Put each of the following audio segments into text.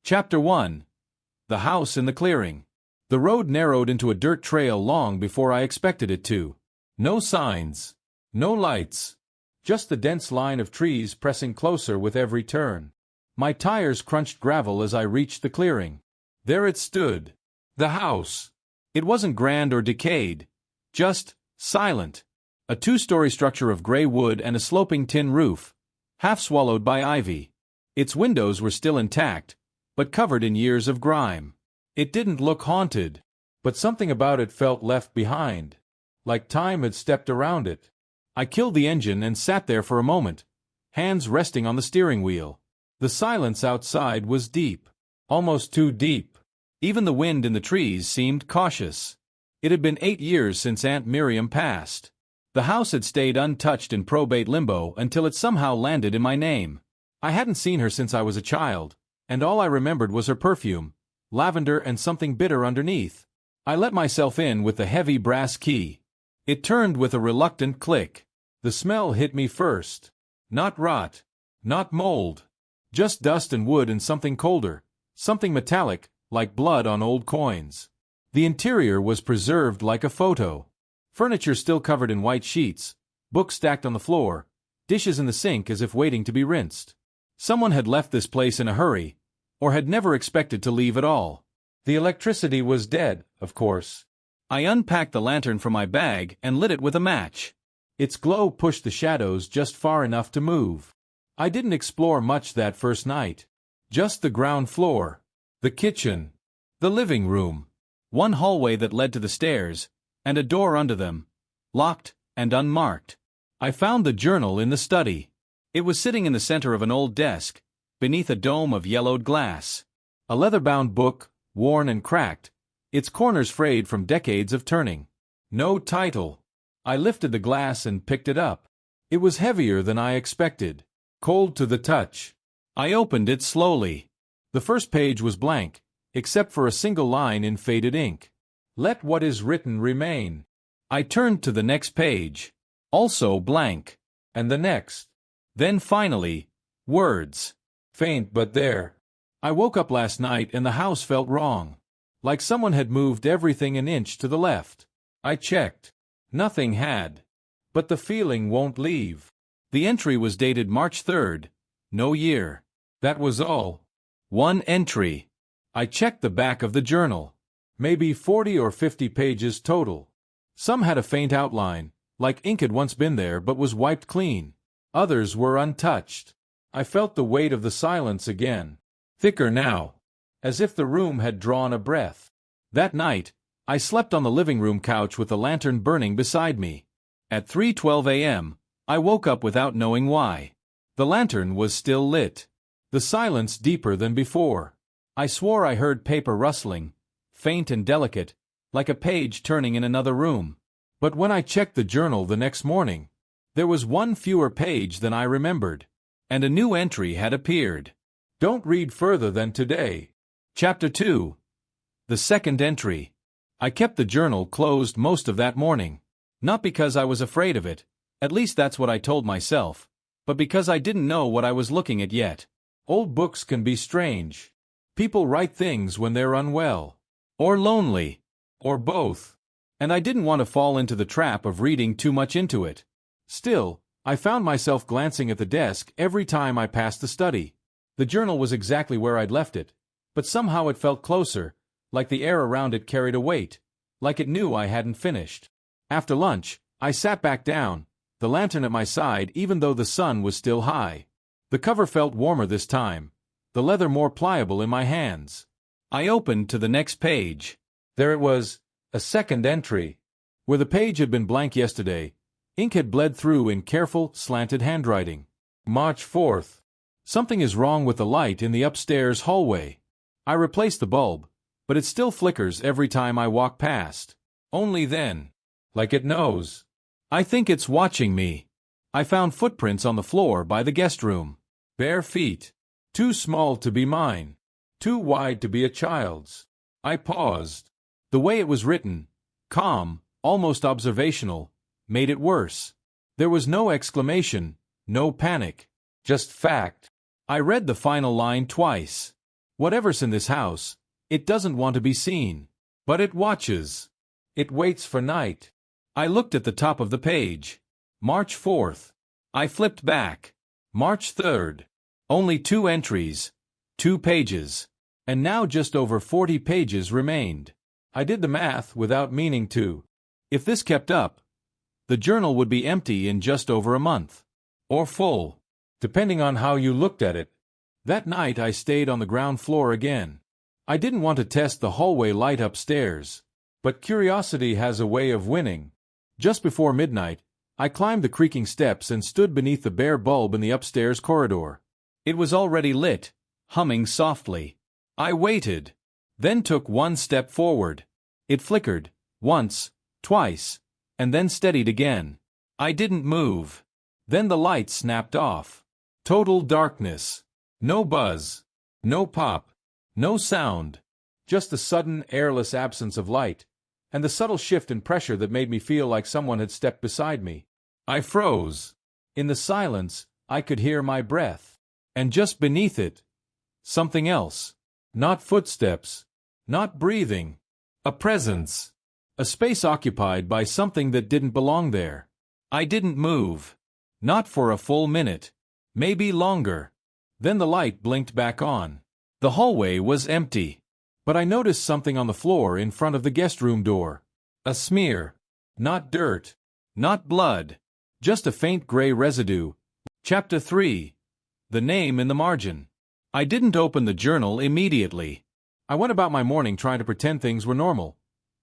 Chapter 1. The House in the Clearing. The road narrowed into a dirt trail long before I expected it to. No signs. No lights. Just the dense line of trees pressing closer with every turn. My tires crunched gravel as I reached the clearing. There it stood. The house. It wasn't grand or decayed. Just silent. A two-story structure of gray wood and a sloping tin roof, half swallowed by ivy. Its windows were still intact, but covered in years of grime. It didn't look haunted, but something about it felt left behind, like time had stepped around it. I killed the engine and sat there for a moment, hands resting on the steering wheel. The silence outside was deep, almost too deep. Even the wind in the trees seemed cautious. It had been 8 years since Aunt Miriam passed. The house had stayed untouched in probate limbo until it somehow landed in my name. I hadn't seen her since I was a child, and all I remembered was her perfume, lavender and something bitter underneath. I let myself in with the heavy brass key. It turned with a reluctant click. The smell hit me first. Not rot. Not mold. Just dust and wood and something colder. Something metallic, like blood on old coins. The interior was preserved like a photo. Furniture still covered in white sheets, books stacked on the floor, dishes in the sink as if waiting to be rinsed. Someone had left this place in a hurry, or had never expected to leave at all. The electricity was dead, of course. I unpacked the lantern from my bag and lit it with a match. Its glow pushed the shadows just far enough to move. I didn't explore much that first night. Just the ground floor, the kitchen, the living room, one hallway that led to the stairs, and a door under them, locked and unmarked. I found the journal in the study. It was sitting in the center of an old desk, beneath a dome of yellowed glass. A leather-bound book, worn and cracked, its corners frayed from decades of turning. No title. I lifted the glass and picked it up. It was heavier than I expected, cold to the touch. I opened it slowly. The first page was blank, except for a single line in faded ink. Let what is written remain. I turned to the next page, also blank, and the next. Then finally, words. Faint but there. I woke up last night and the house felt wrong. Like someone had moved everything an inch to the left. I checked. Nothing had. But the feeling won't leave. The entry was dated March 3rd. No year. That was all. One entry. I checked the back of the journal. Maybe 40 or 50 pages total. Some had a faint outline, like ink had once been there but was wiped clean. Others were untouched. I felt the weight of the silence again. Thicker now. As if the room had drawn a breath. That night, I slept on the living room couch with the lantern burning beside me. At 3:12 a.m., I woke up without knowing why. The lantern was still lit. The silence deeper than before. I swore I heard paper rustling, faint and delicate, like a page turning in another room. But when I checked the journal the next morning, there was one fewer page than I remembered, and a new entry had appeared. Don't read further than today. Chapter 2. The second entry. I kept the journal closed most of that morning. Not because I was afraid of it, at least that's what I told myself, but because I didn't know what I was looking at yet. Old books can be strange. People write things when they're unwell, or lonely, or both, and I didn't want to fall into the trap of reading too much into it. Still, I found myself glancing at the desk every time I passed the study. The journal was exactly where I'd left it, but somehow it felt closer, like the air around it carried a weight, like it knew I hadn't finished. After lunch, I sat back down, the lantern at my side even though the sun was still high. The cover felt warmer this time, the leather more pliable in my hands. I opened to the next page. There it was, a second entry. Where the page had been blank yesterday, ink had bled through in careful, slanted handwriting. March 4th. Something is wrong with the light in the upstairs hallway. I replaced the bulb, but it still flickers every time I walk past. Only then. Like it knows. I think it's watching me. I found footprints on the floor by the guest room. Bare feet. Too small to be mine. Too wide to be a child's. I paused. The way it was written, calm, almost observational, made it worse. There was no exclamation, no panic, just fact. I read the final line twice. Whatever's in this house, it doesn't want to be seen. But it watches. It waits for night. I looked at the top of the page. March 4th. I flipped back. March 3rd. Only 2 entries. 2 pages. And now just over 40 pages remained. I did the math without meaning to. If this kept up, the journal would be empty in just over a month. Or full, depending on how you looked at it. That night I stayed on the ground floor again. I didn't want to test the hallway light upstairs. But curiosity has a way of winning. Just before midnight, I climbed the creaking steps and stood beneath the bare bulb in the upstairs corridor. It was already lit, humming softly. I waited, then took 1 step forward. It flickered, once, twice, and then steadied again. I didn't move. Then the light snapped off. Total darkness. No buzz. No pop. No sound. Just the sudden, airless absence of light, and the subtle shift in pressure that made me feel like someone had stepped beside me. I froze. In the silence, I could hear my breath. And just beneath it, something else. Not footsteps. Not breathing. A presence. A space occupied by something that didn't belong there. I didn't move. Not for a full minute. Maybe longer. Then the light blinked back on. The hallway was empty. But I noticed something on the floor in front of the guest room door. A smear. Not dirt. Not blood. Just a faint gray residue. Chapter 3. The name in the margin. I didn't open the journal immediately. I went about my morning trying to pretend things were normal.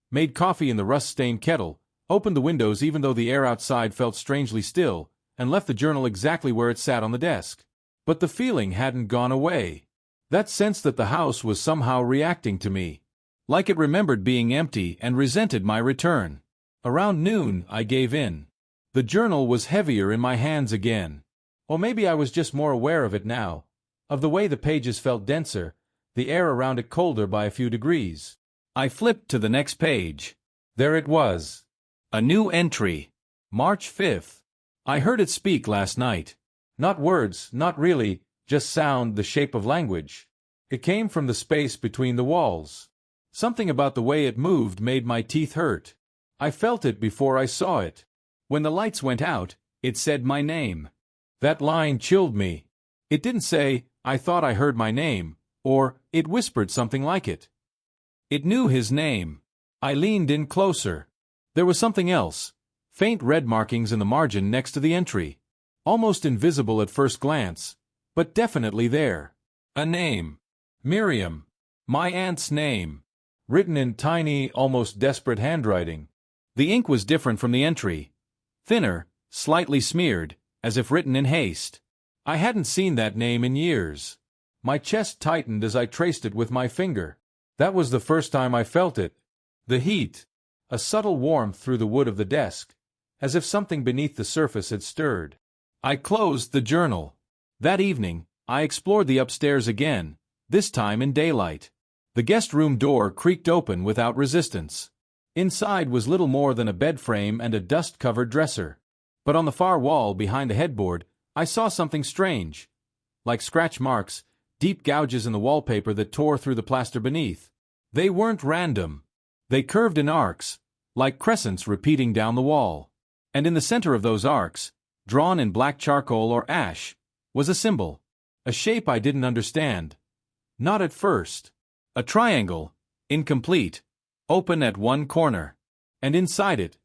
Made coffee in the rust-stained kettle, opened the windows even though the air outside felt strangely still, and left the journal exactly where it sat on the desk. But the feeling hadn't gone away. That sense that the house was somehow reacting to me. Like it remembered being empty and resented my return. Around noon, I gave in. The journal was heavier in my hands again. Or maybe I was just more aware of it now. Of the way the pages felt denser, the air around it colder by a few degrees. I flipped to the next page. There it was. A new entry. March 5th. I heard it speak last night. Not words, not really, just sound, the shape of language. It came from the space between the walls. Something about the way it moved made my teeth hurt. I felt it before I saw it. When the lights went out, it said my name. That line chilled me. It didn't say, "I thought I heard my name," or it whispered something like it. It knew his name. I leaned in closer. There was something else. Faint red markings in the margin next to the entry. Almost invisible at first glance, but definitely there. A name. Miriam. My aunt's name. Written in tiny, almost desperate handwriting. The ink was different from the entry. Thinner, slightly smeared, as if written in haste. I hadn't seen that name in years. My chest tightened as I traced it with my finger. That was the first time I felt it. The heat. A subtle warmth through the wood of the desk, as if something beneath the surface had stirred. I closed the journal. That evening, I explored the upstairs again, this time in daylight. The guest room door creaked open without resistance. Inside was little more than a bed frame and a dust-covered dresser. But on the far wall behind the headboard, I saw something strange. Like scratch marks, deep gouges in the wallpaper that tore through the plaster beneath. They weren't random. They curved in arcs, like crescents repeating down the wall. And in the center of those arcs, drawn in black charcoal or ash, was a symbol. A shape I didn't understand. Not at first. A triangle, incomplete, open at one corner. And inside it,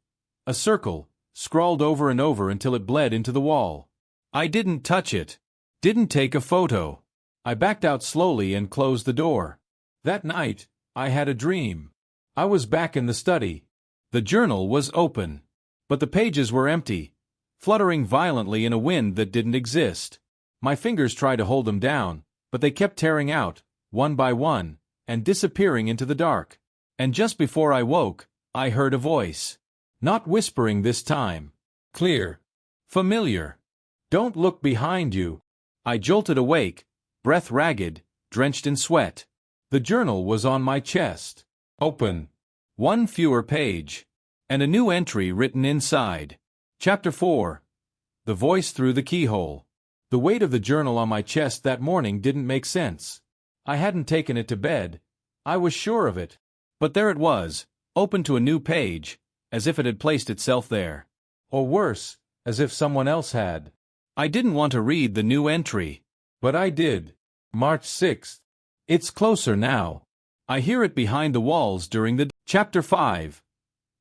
a circle, scrawled over and over until it bled into the wall. I didn't touch it. Didn't take a photo. I backed out slowly and closed the door. That night, I had a dream. I was back in the study. The journal was open. But the pages were empty, fluttering violently in a wind that didn't exist. My fingers tried to hold them down, but they kept tearing out, one by one, and disappearing into the dark. And just before I woke, I heard a voice. Not whispering this time. Clear. Familiar. "Don't look behind you." I jolted awake, breath ragged, drenched in sweat. The journal was on my chest. Open. One fewer page. And a new entry written inside. Chapter 4. The voice through the keyhole. The weight of the journal on my chest that morning didn't make sense. I hadn't taken it to bed. I was sure of it. But there it was, open to a new page, as if it had placed itself there. Or worse, as if someone else had. I didn't want to read the new entry. But I did. March 6th. It's closer now. I hear it behind the walls during the Chapter 5.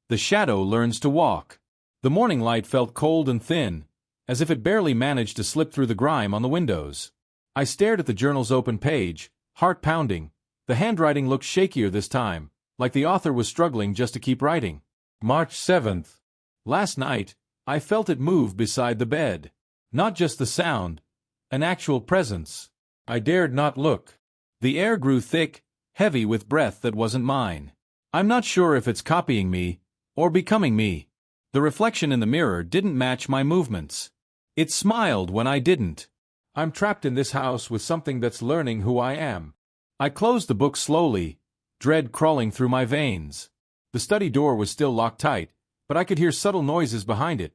The shadow learns to walk. The morning light felt cold and thin, as if it barely managed to slip through the grime on the windows. I stared at the journal's open page, heart pounding. The handwriting looked shakier this time, like the author was struggling just to keep writing. March 7th. Last night, I felt it move beside the bed. Not just the sound, an actual presence. I dared not look. The air grew thick, heavy with breath that wasn't mine. I'm not sure if it's copying me, or becoming me. The reflection in the mirror didn't match my movements. It smiled when I didn't. I'm trapped in this house with something that's learning who I am. I closed the book slowly, dread crawling through my veins. The study door was still locked tight, but I could hear subtle noises behind it.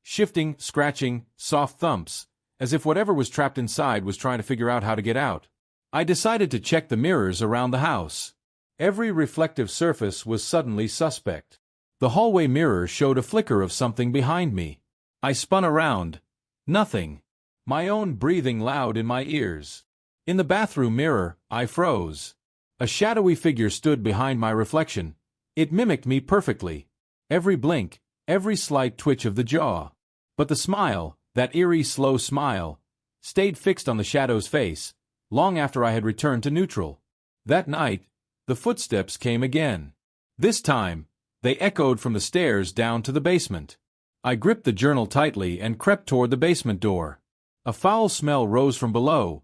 Shifting, scratching, soft thumps, as if whatever was trapped inside was trying to figure out how to get out. I decided to check the mirrors around the house. Every reflective surface was suddenly suspect. The hallway mirror showed a flicker of something behind me. I spun around. Nothing. My own breathing loud in my ears. In the bathroom mirror, I froze. A shadowy figure stood behind my reflection. It mimicked me perfectly. Every blink, every slight twitch of the jaw. But the smile, that eerie, slow smile, stayed fixed on the shadow's face, long after I had returned to neutral. That night, the footsteps came again. This time, they echoed from the stairs down to the basement. I gripped the journal tightly and crept toward the basement door. A foul smell rose from below,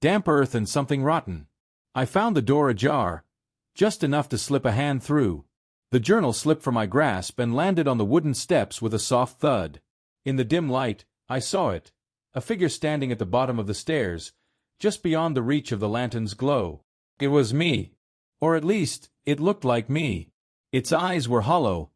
damp earth and something rotten. I found the door ajar, just enough to slip a hand through. The journal slipped from my grasp and landed on the wooden steps with a soft thud. In the dim light, I saw it, a figure standing at the bottom of the stairs, just beyond the reach of the lantern's glow. It was me. Or at least, it looked like me. Its eyes were hollow,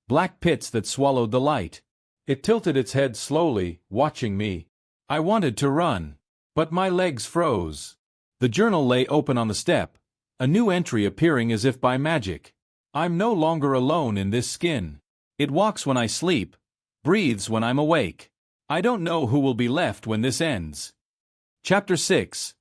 black pits that swallowed the light. It tilted its head slowly, watching me. I wanted to run, but my legs froze. The journal lay open on the step, a new entry appearing as if by magic. I'm no longer alone in this skin. It walks when I sleep, breathes when I'm awake. I don't know who will be left when this ends. Chapter 6.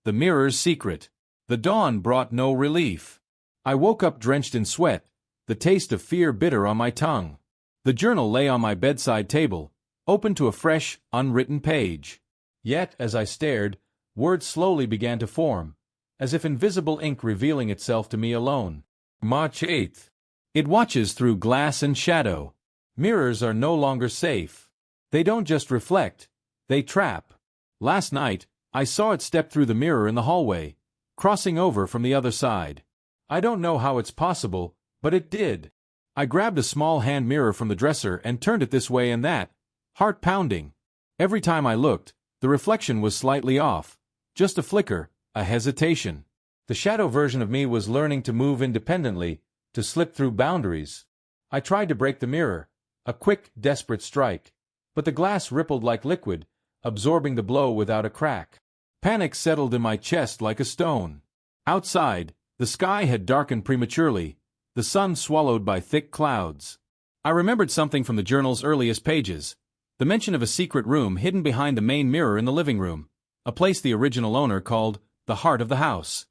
The Mirror's Secret. The dawn brought no relief. I woke up drenched in sweat, the taste of fear bitter on my tongue. The journal lay on my bedside table, open to a fresh, unwritten page. Yet, as I stared, words slowly began to form, as if invisible ink revealing itself to me alone. March 8th. It watches through glass and shadow. Mirrors are no longer safe. They don't just reflect, they trap. Last night, I saw it step through the mirror in the hallway, crossing over from the other side. I don't know how it's possible, but it did. I grabbed a small hand mirror from the dresser and turned it this way and that, heart pounding. Every time I looked, the reflection was slightly off, just a flicker, a hesitation. The shadow version of me was learning to move independently, to slip through boundaries. I tried to break the mirror, a quick, desperate strike, but the glass rippled like liquid, absorbing the blow without a crack. Panic settled in my chest like a stone. Outside, the sky had darkened prematurely, the sun swallowed by thick clouds. I remembered something from the journal's earliest pages, the mention of a secret room hidden behind the main mirror in the living room, a place the original owner called the heart of the house.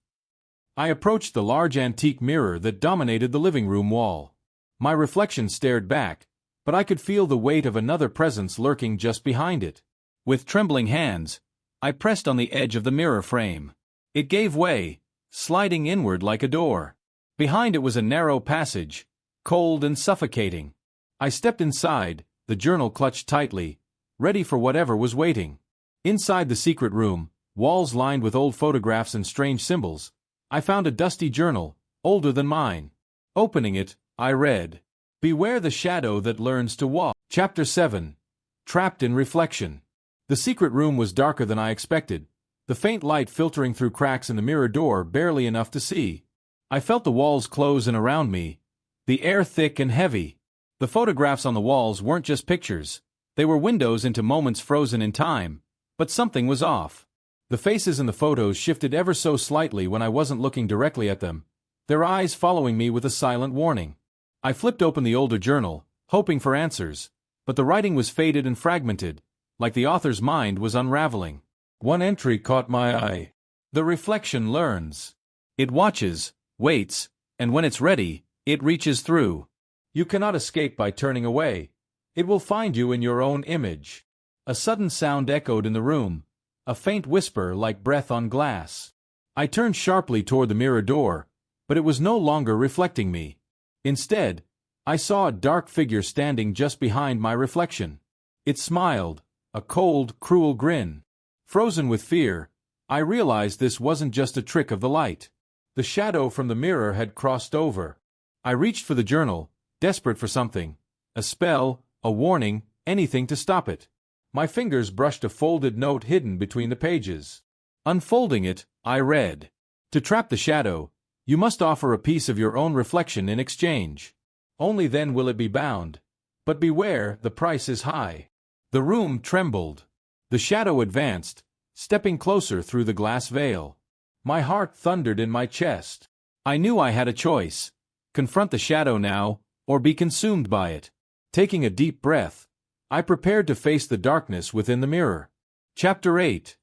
I approached the large antique mirror that dominated the living room wall. My reflection stared back, but I could feel the weight of another presence lurking just behind it. With trembling hands, I pressed on the edge of the mirror frame. It gave way, sliding inward like a door. Behind it was a narrow passage, cold and suffocating. I stepped inside, the journal clutched tightly, ready for whatever was waiting. Inside the secret room, walls lined with old photographs and strange symbols, I found a dusty journal, older than mine. Opening it, I read, "Beware the shadow that learns to walk." Chapter 7. Trapped in Reflection. The secret room was darker than I expected, the faint light filtering through cracks in the mirror door barely enough to see. I felt the walls close in around me, the air thick and heavy. The photographs on the walls weren't just pictures, they were windows into moments frozen in time, but something was off. The faces in the photos shifted ever so slightly when I wasn't looking directly at them, their eyes following me with a silent warning. I flipped open the older journal, hoping for answers, but the writing was faded and fragmented, like the author's mind was unraveling. One entry caught my eye. The reflection learns. It watches, waits, and when it's ready, it reaches through. You cannot escape by turning away. It will find you in your own image. A sudden sound echoed in the room, a faint whisper like breath on glass. I turned sharply toward the mirror door, but it was no longer reflecting me. Instead, I saw a dark figure standing just behind my reflection. It smiled, a cold, cruel grin. Frozen with fear, I realized this wasn't just a trick of the light. The shadow from the mirror had crossed over. I reached for the journal, desperate for something. A spell, a warning, anything to stop it. My fingers brushed a folded note hidden between the pages. Unfolding it, I read. To trap the shadow, you must offer a piece of your own reflection in exchange. Only then will it be bound. But beware, the price is high. The room trembled. The shadow advanced, stepping closer through the glass veil. My heart thundered in my chest. I knew I had a choice. Confront the shadow now, or be consumed by it. Taking a deep breath, I prepared to face the darkness within the mirror. Chapter 8.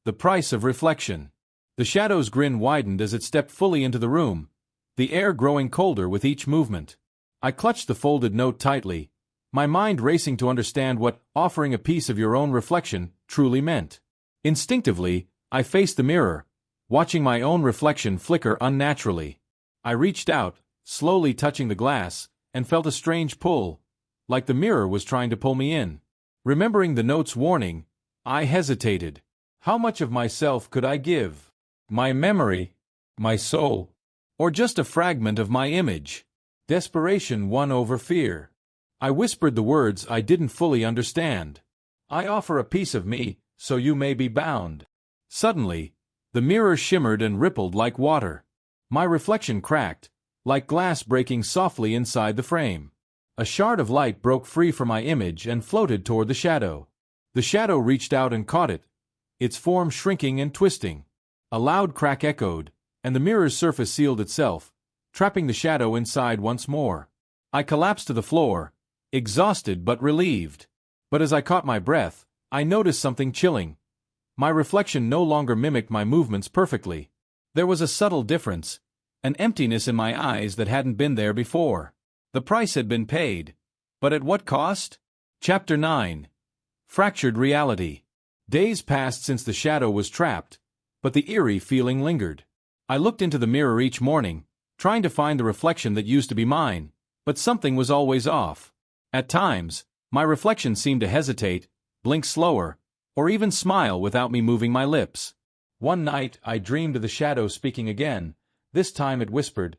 The Price of Reflection. The shadow's grin widened as it stepped fully into the room, the air growing colder with each movement. I clutched the folded note tightly, my mind racing to understand what offering a piece of your own reflection truly meant. Instinctively, I faced the mirror, watching my own reflection flicker unnaturally. I reached out, slowly touching the glass, and felt a strange pull, like the mirror was trying to pull me in. Remembering the note's warning, I hesitated. How much of myself could I give? My memory? My soul? Or just a fragment of my image? Desperation won over fear. I whispered the words I didn't fully understand. I offer a piece of me, so you may be bound. Suddenly, the mirror shimmered and rippled like water. My reflection cracked, like glass breaking softly inside the frame. A shard of light broke free from my image and floated toward the shadow. The shadow reached out and caught it, its form shrinking and twisting. A loud crack echoed, and the mirror's surface sealed itself, trapping the shadow inside once more. I collapsed to the floor, exhausted but relieved. But as I caught my breath, I noticed something chilling. My reflection no longer mimicked my movements perfectly. There was a subtle difference, an emptiness in my eyes that hadn't been there before. The price had been paid. But at what cost? Chapter 9. Fractured Reality. Days passed since the shadow was trapped, but the eerie feeling lingered. I looked into the mirror each morning, trying to find the reflection that used to be mine, but something was always off. At times, my reflection seemed to hesitate, blink slower, or even smile without me moving my lips. One night, I dreamed of the shadow speaking again. This time it whispered,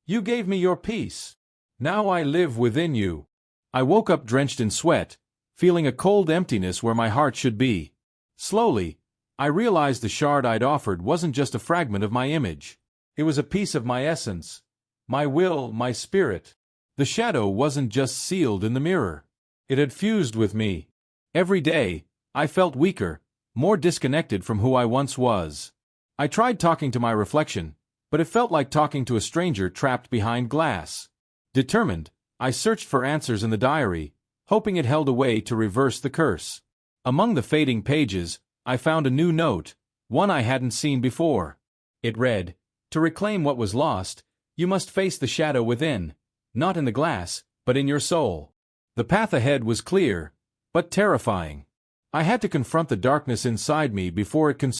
"You gave me your peace. Now I live within you." I woke up drenched in sweat, feeling a cold emptiness where my heart should be. Slowly, I realized the shard I'd offered wasn't just a fragment of my image. It was a piece of my essence, my will, my spirit. The shadow wasn't just sealed in the mirror. It had fused with me. Every day, I felt weaker, more disconnected from who I once was. I tried talking to my reflection, but it felt like talking to a stranger trapped behind glass. Determined, I searched for answers in the diary, hoping it held a way to reverse the curse. Among the fading pages, I found a new note, one I hadn't seen before. It read, "To reclaim what was lost, you must face the shadow within, not in the glass, but in your soul." The path ahead was clear, but terrifying. I had to confront the darkness inside me before it consumed